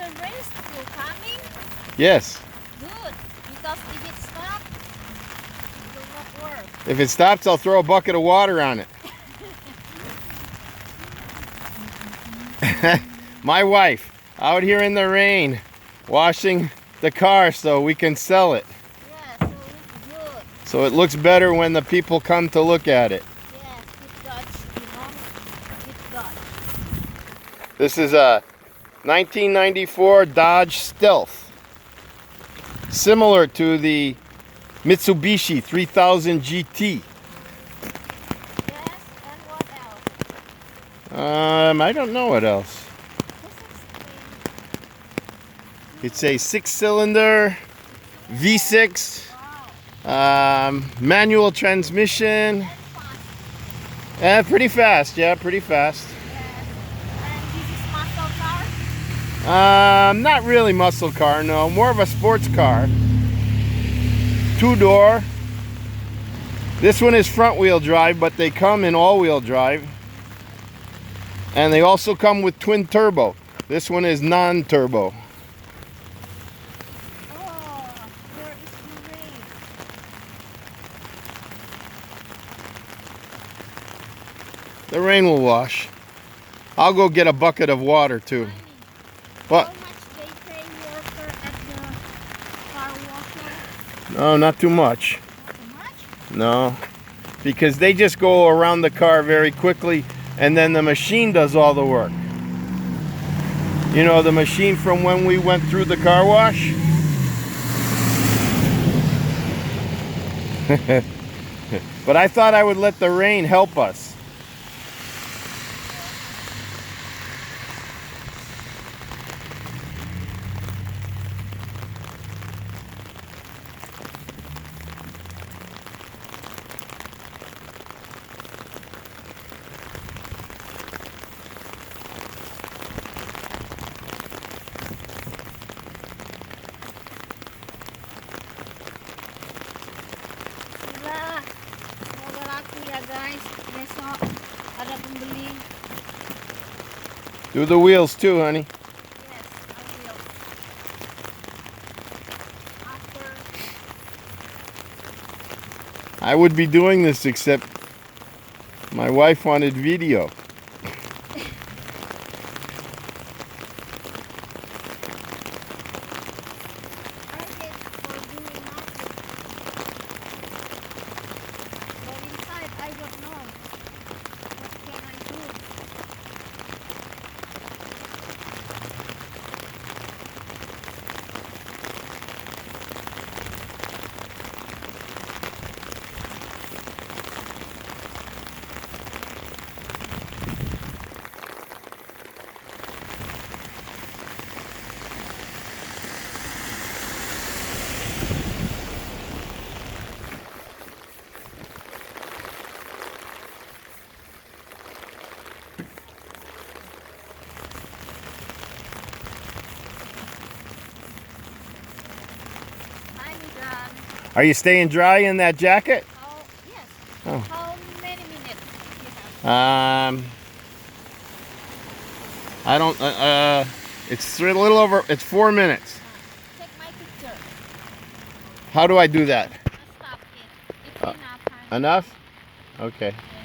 the rain still coming? Yes. Good, because if it stops, it will not work. If it stops, I'll throw a bucket of water on it. My wife out here in the rain washing the car so we can sell it. Yes, so it's good. So it looks better when the people come to look at it. Yes, it Dutch, you know, it's Dutch. This is a 1994 Dodge Stealth, similar to the Mitsubishi 3000 GT. Yes, and what else? I don't know what else. Just It's explain. a 6-cylinder V6 Wow. manual transmission. And fast. Pretty fast, yeah, pretty fast. Yes. And this is muscle car? Not really muscle car, no, more of a sports car. 2-door. This one is front wheel drive, but they come in all-wheel drive. And they also come with twin turbo. This one is non-turbo. Oh, where is the rain? The rain will wash. I'll go get a bucket of water too. Honey, What? how much they pay worker at the car washer? No, not too much. Not too much? No. Because they just go around the car very quickly and then the machine does all the work. You know, the machine from when we went through the car wash? But I thought I would let the rain help us. Gila. Semoga laku ya guys. Besok ada pembeli. Do the wheels too, honey. Yes, I will. After. I would be doing this except my wife wanted video. I did for doing nothing. But inside, I don't know. What can I do? I'm done. Are you staying dry in that jacket? Yes. Oh. How many minutes you have? I don't, it's a little over, it's 4 minutes. Take my picture. How do I do that? Stop it. It's Uh, enough, honey. Enough? Okay. Yes.